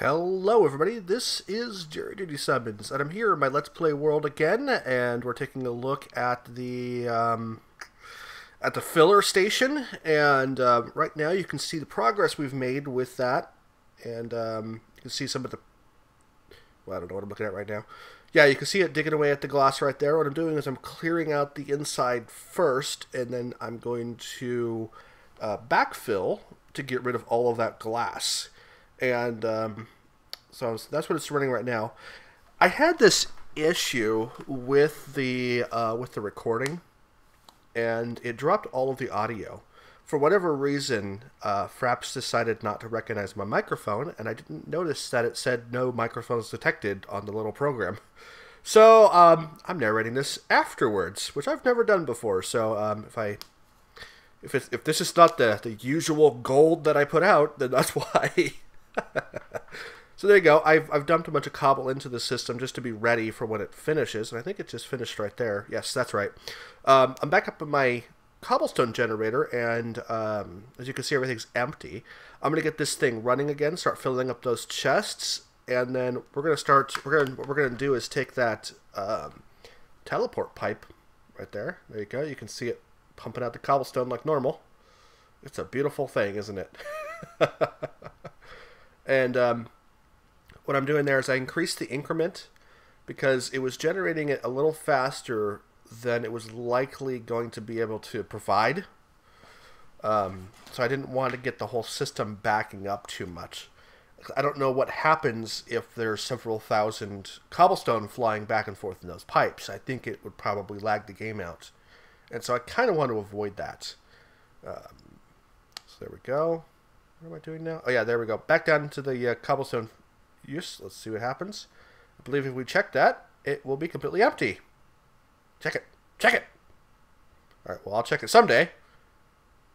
Hello everybody, this is JuryDutySummons, and I'm here in my Let's Play world again, and we're taking a look at the filler station, and right now you can see the progress we've made with that, and you can see some of the, well, I don't know what I'm looking at right now. Yeah, you can see it digging away at the glass right there. What I'm doing is I'm clearing out the inside first, and then I'm going to backfill to get rid of all of that glass. And so that's what it's running right now. I had this issue with the recording, and it dropped all of the audio. For whatever reason, Fraps decided not to recognize my microphone, and I didn't notice that it said no microphones detected on the little program. So I'm narrating this afterwards, which I've never done before. So if this is not the usual gold that I put out, then that's why. So there you go. I've dumped a bunch of cobble into the system just to be ready for when it finishes, and I think it just finished right there. Yes, that's right. I'm back up in my cobblestone generator, and as you can see, everything's empty. I'm gonna get this thing running again, start filling up those chests, and then we're gonna start. What we're gonna do is take that teleport pipe right there. There you go. You can see it pumping out the cobblestone like normal. It's a beautiful thing, isn't it? And what I'm doing there is I increased the increment because it was generating it a little faster than it was likely going to be able to provide. So I didn't want to get the whole system backing up too much. I don't know what happens if there's several thousand cobblestone flying back and forth in those pipes. I think it would probably lag the game out. And so I kind of want to avoid that. So there we go. What am I doing now? Oh yeah, there we go. Back down to the cobblestone use. Let's see what happens. I believe if we check that, it will be completely empty. Check it. Check it. All right, well, I'll check it someday.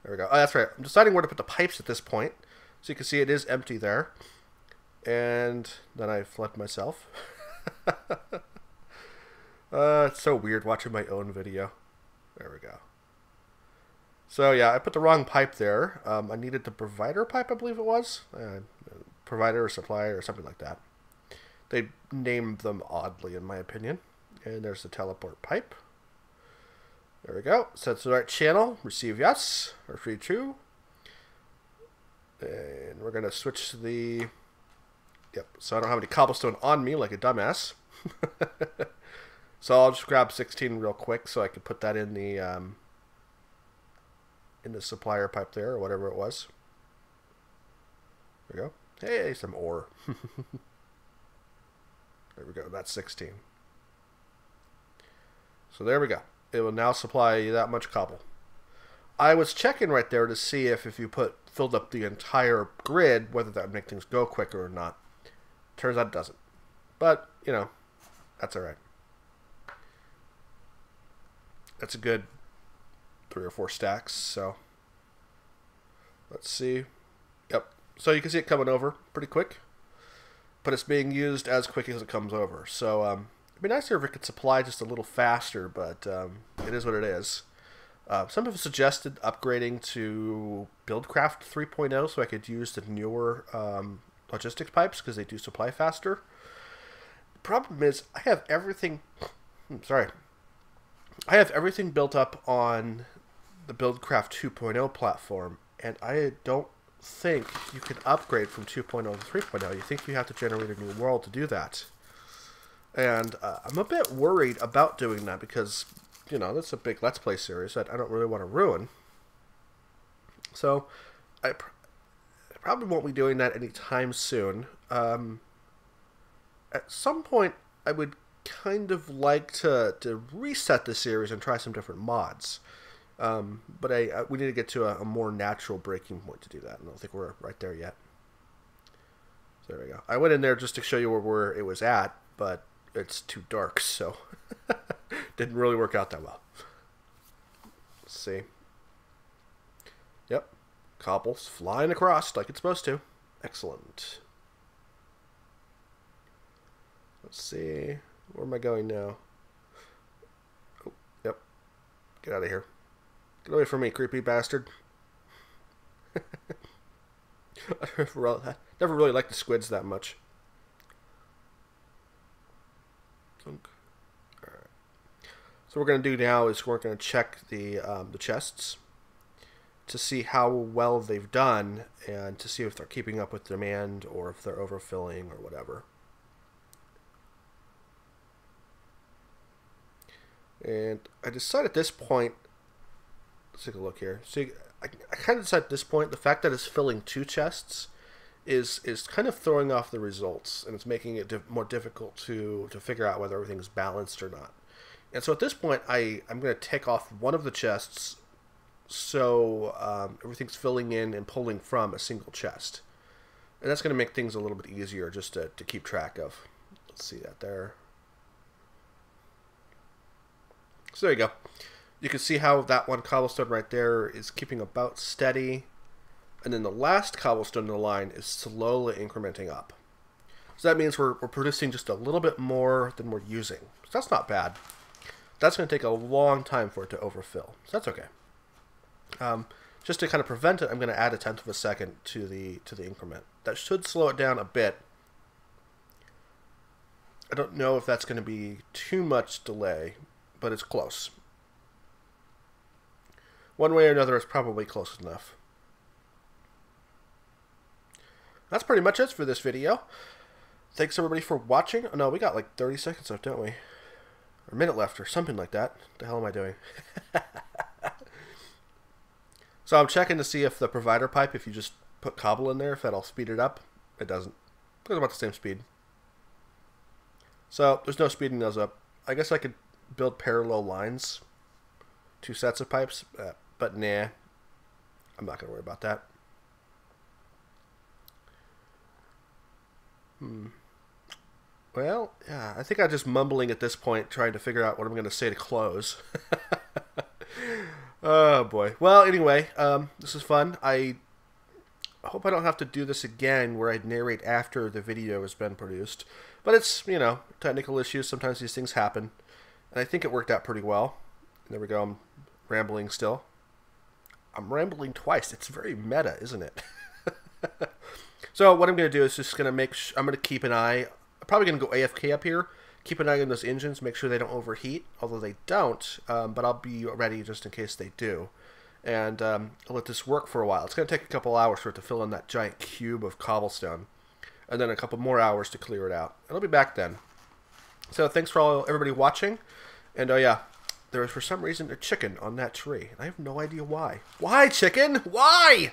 There we go. Oh, that's right. I'm deciding where to put the pipes at this point. So you can see it is empty there. And then I flood myself. It's so weird watching my own video. There we go. So yeah, I put the wrong pipe there. I needed the provider pipe, I believe it was. Provider or supplier or something like that. They named them oddly, in my opinion. And there's the teleport pipe. There we go. Set to the right channel. Receive yes. Or free true. And we're going to switch to the... Yep. So I don't have any cobblestone on me like a dumbass. So I'll just grab 16 real quick so I can put that in the supplier pipe there, or whatever it was. There we go. Hey, some ore. There we go. That's 16. So there we go. It will now supply you that much cobble. I was checking right there to see if you filled up the entire grid, whether that would make things go quicker or not. Turns out it doesn't. But, you know, that's alright. That's a good 3 or 4 stacks, so let's see. Yep. So you can see it coming over pretty quick, but it's being used as quick as it comes over. So it'd be nicer if it could supply just a little faster, but it is what it is. Some people suggested upgrading to BuildCraft 3.0 so I could use the newer logistics pipes because they do supply faster. The problem is I have everything. I have everything built up on the BuildCraft 2.0 platform, and I don't think you can upgrade from 2.0 to 3.0. You think you have to generate a new world to do that. And I'm a bit worried about doing that because, you know, that's a big Let's Play series that I don't really want to ruin. So I probably won't be doing that anytime soon. At some point, I would kind of like to reset the series and try some different mods. But we need to get to a more natural breaking point to do that. I don't think we're right there yet. So there we go. I went in there just to show you where it was at, but it's too dark, so didn't really work out that well. Let's see. Yep. Cobble's flying across like it's supposed to. Excellent. Let's see. Where am I going now? Oh, yep. Get out of here. Get away from me, creepy bastard. I never really liked the squids that much. Alright. So what we're going to do now is we're going to check the chests to see how well they've done and to see if they're keeping up with demand or if they're overfilling or whatever. And I decided at this point, let's take a look here. See, I kind of decided at this point the fact that it's filling 2 chests is kind of throwing off the results, and it's making it more difficult to figure out whether everything's balanced or not. And so at this point, I'm going to take off one of the chests so everything's filling in and pulling from a single chest. And that's going to make things a little bit easier just to keep track of. Let's see that there. So there you go. You can see how that one cobblestone right there is keeping about steady. And then the last cobblestone in the line is slowly incrementing up. So that means we're producing just a little bit more than we're using. So that's not bad. That's going to take a long time for it to overfill. So that's okay. Just to kind of prevent it, I'm going to add 1/10 of a second to the increment. That should slow it down a bit. I don't know if that's going to be too much delay, but it's close. One way or another, it's probably close enough. That's pretty much it for this video. Thanks everybody for watching. Oh no, we got like 30 seconds left, don't we? Or a minute left or something like that. What the hell am I doing? So I'm checking to see if the provider pipe, if you just put cobble in there, if that'll speed it up. It doesn't. It goes about the same speed. So there's no speeding those up. I guess I could build parallel lines. 2 sets of pipes. But nah. I'm not going to worry about that. Well, yeah, I think I'm just mumbling at this point, trying to figure out what I'm going to say to close. Oh, boy. Well, anyway, this is fun. I hope I don't have to do this again where I narrate after the video has been produced. But it's, you know, technical issues. Sometimes these things happen. And I think it worked out pretty well. There we go. I'm rambling still. I'm rambling twice. It's very meta, isn't it? So what I'm going to do is just going to I'm going to keep an eye. I'm probably going to go AFK up here. Keep an eye on those engines. Make sure they don't overheat. Although they don't. But I'll be ready just in case they do. And I'll let this work for a while. It's going to take a couple hours for it to fill in that giant cube of cobblestone. And then a couple more hours to clear it out. And I'll be back then. So thanks for everybody watching. And oh yeah, there is for some reason a chicken on that tree. And I have no idea why. Why, chicken? Why?